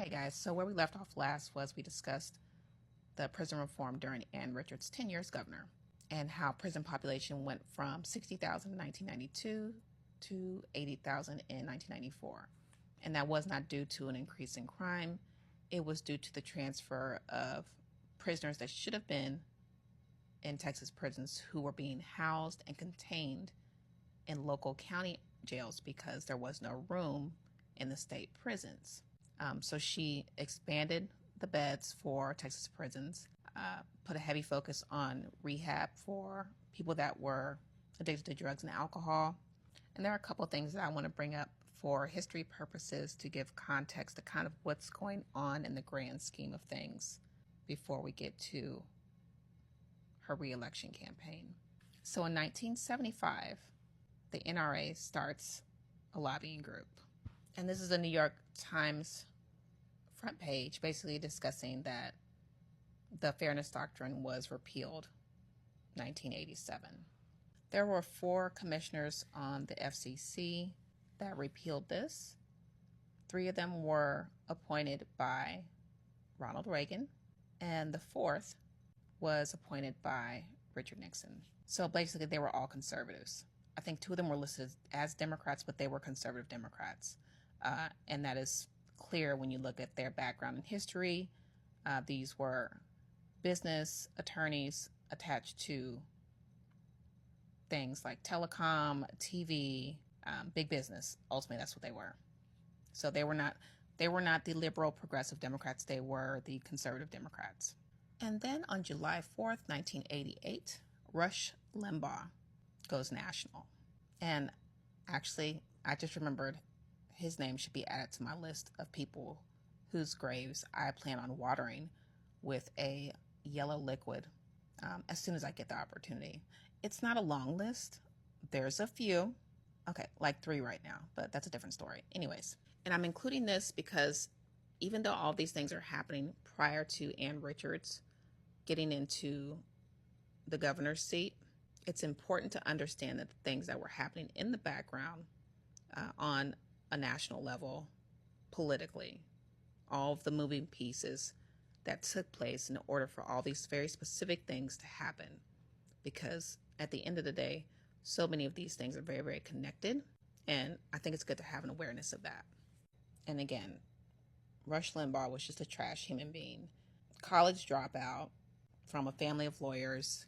Hey guys, so where we left off last was we discussed the prison reform during Ann Richards' tenure as governor and how prison population went from 60,000 in 1992 to 80,000 in 1994. And that was not due to an increase in crime. It was due to the transfer of prisoners that should have been in Texas prisons who were being housed and contained in local county jails because there was no room in the state prisons. So she expanded the beds for Texas prisons, put a heavy focus on rehab for people that were addicted to drugs and alcohol. And there are a couple of things that I want to bring up for history purposes to give context to kind of what's going on in the grand scheme of things before we get to her re-election campaign. So in 1975, the NRA starts a lobbying group. And this is a New York Times front page basically discussing that the Fairness Doctrine was repealed 1987. There were 4 commissioners on the FCC that repealed this. 3 of them were appointed by Ronald Reagan, and the 4th was appointed by Richard Nixon. So basically they were all conservatives. I think 2 of them were listed as Democrats, but they were conservative Democrats. And that is clear when you look at their background and history. These were business attorneys attached to things like telecom, TV, big business. Ultimately, that's what they were. So they were not the liberal progressive Democrats. They were the conservative Democrats. And then on July 4th, 1988, Rush Limbaugh goes national. And actually, I just remembered his name should be added to my list of people whose graves I plan on watering with a yellow liquid as soon as I get the opportunity. It's not a long list. There's a few. Okay, like 3 right now, but that's a different story. Anyways, and I'm including this because even though all these things are happening prior to Ann Richards getting into the governor's seat, it's important to understand that the things that were happening in the background on a national level, politically, all of the moving pieces that took place in order for all these very specific things to happen. Because at the end of the day, so many of these things are very, very connected. And I think it's good to have an awareness of that. And again, Rush Limbaugh was just a trash human being. College dropout from a family of lawyers,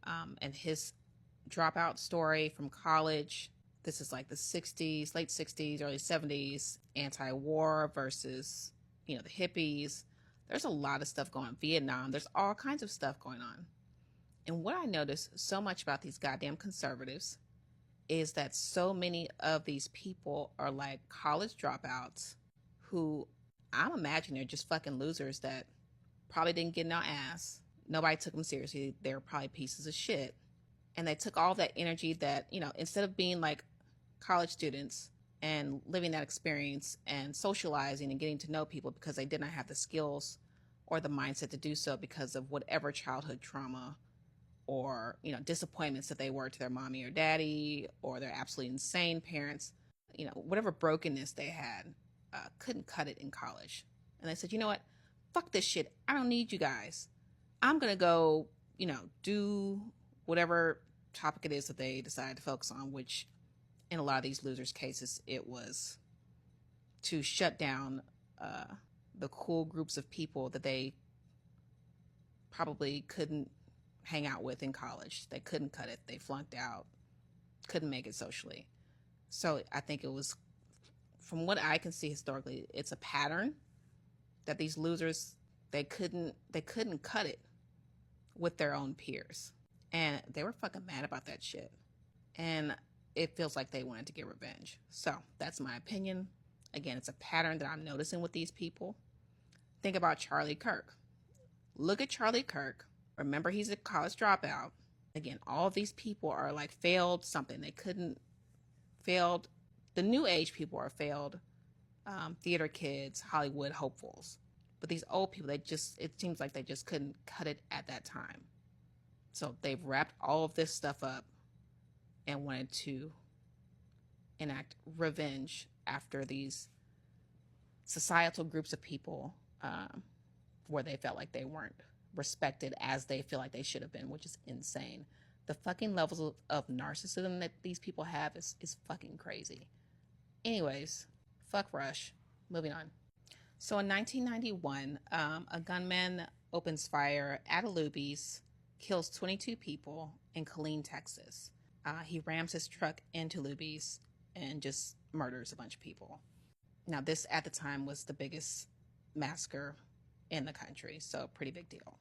and his dropout story from college. This is like the 60s, late 60s, early 70s, anti-war versus, the hippies. There's a lot of stuff going on. Vietnam, there's all kinds of stuff going on. And what I notice so much about these goddamn conservatives is that so many of these people are like college dropouts who I'm imagining they're just fucking losers that probably didn't get no ass. Nobody took them seriously. They were probably pieces of shit. And they took all that energy that, instead of being like college students and living that experience and socializing and getting to know people because they did not have the skills or the mindset to do so because of whatever childhood trauma or, disappointments that they were to their mommy or daddy or their absolutely insane parents, whatever brokenness they had, couldn't cut it in college. And they said, you know what? Fuck this shit. I don't need you guys. I'm going to go, do whatever topic it is that they decide to focus on, which in a lot of these losers' cases, it was to shut down the cool groups of people that they probably couldn't hang out with in college. They couldn't cut it. They flunked out, couldn't make it socially. So I think it was, from what I can see historically, it's a pattern that these losers, they couldn't cut it with their own peers. And they were fucking mad about that shit. And it feels like they wanted to get revenge. So that's my opinion. Again, it's a pattern that I'm noticing with these people. Think about Charlie Kirk. Look at Charlie Kirk. Remember, he's a college dropout. Again, all of these people are like failed something. Failed. The new age people are failed theater kids, Hollywood hopefuls. But these old people, it seems like they just couldn't cut it at that time. So they've wrapped all of this stuff up and wanted to enact revenge after these societal groups of people where they felt like they weren't respected as they feel like they should have been, which is insane. The fucking levels of narcissism that these people have is fucking crazy. Anyways, fuck Rush. Moving on. So in 1991, a gunman opens fire at a Luby's, kills 22 people in Killeen, Texas. He rams his truck into Luby's and just murders a bunch of people. Now, this at the time was the biggest massacre in the country, so pretty big deal.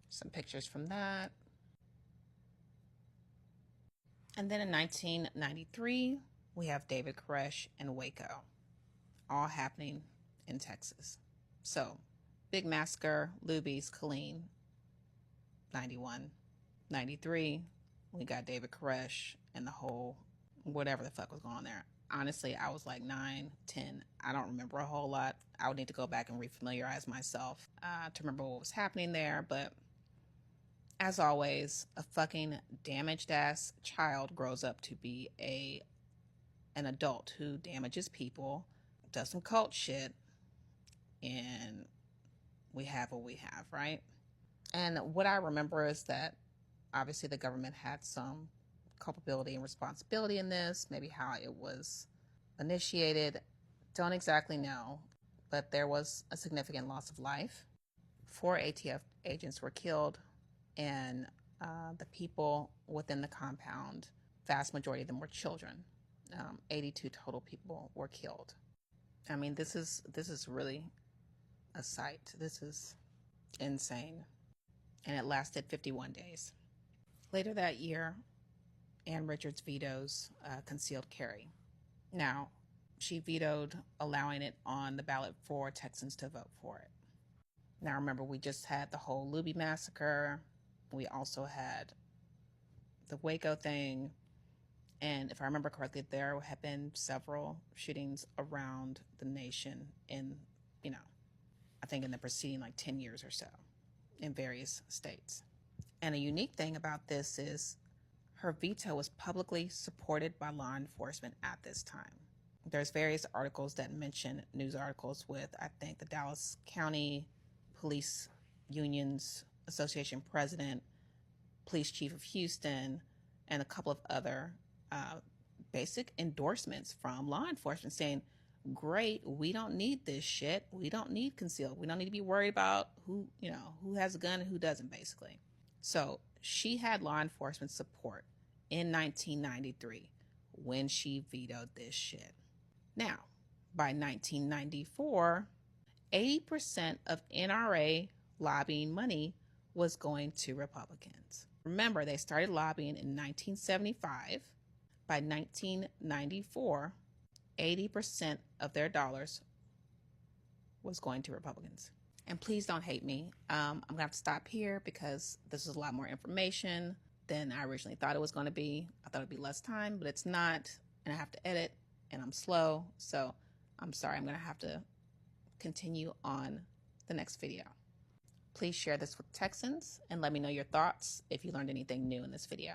Some pictures from that. And then in 1993, we have David Koresh and Waco, all happening in Texas. So, big massacre, Luby's, Killeen, 91. 93, we got David Koresh and the whole whatever the fuck was going on there. Honestly, I was like 9, 10. I don't remember a whole lot. I would need to go back and refamiliarize myself to remember what was happening there. But as always, a fucking damaged ass child grows up to be an adult who damages people, does some cult shit, and we have what we have, right? And what I remember is that obviously the government had some culpability and responsibility in this, maybe how it was initiated. Don't exactly know, but there was a significant loss of life. 4 ATF agents were killed, and the people within the compound, vast majority of them were children. 82 total people were killed. I mean, this is really a sight. This is insane. And it lasted 51 days. Later that year, Ann Richards vetoes concealed carry. Now, she vetoed allowing it on the ballot for Texans to vote for it. Now, remember, we just had the whole Luby massacre. We also had the Waco thing. And if I remember correctly, there have been several shootings around the nation in, I think in the preceding 10 years or so in various states. And a unique thing about this is her veto was publicly supported by law enforcement at this time. There's various articles that mention, news articles with, I think, the Dallas County Police Unions Association president, police chief of Houston, and a couple of other basic endorsements from law enforcement saying, great, we don't need this shit. We don't need concealed. We don't need to be worried about who has a gun and who doesn't, basically. So she had law enforcement support in 1993 when she vetoed this shit. Now, by 1994, 80% of NRA lobbying money was going to Republicans. Remember, they started lobbying in 1975. By 1994, 80% of their dollars was going to Republicans. And please don't hate me. I'm going to have to stop here because this is a lot more information than I originally thought it was going to be. I thought it'd be less time, but it's not. And I have to edit, and I'm slow. So I'm sorry. I'm going to have to continue on the next video. Please share this with Texans and let me know your thoughts if you learned anything new in this video.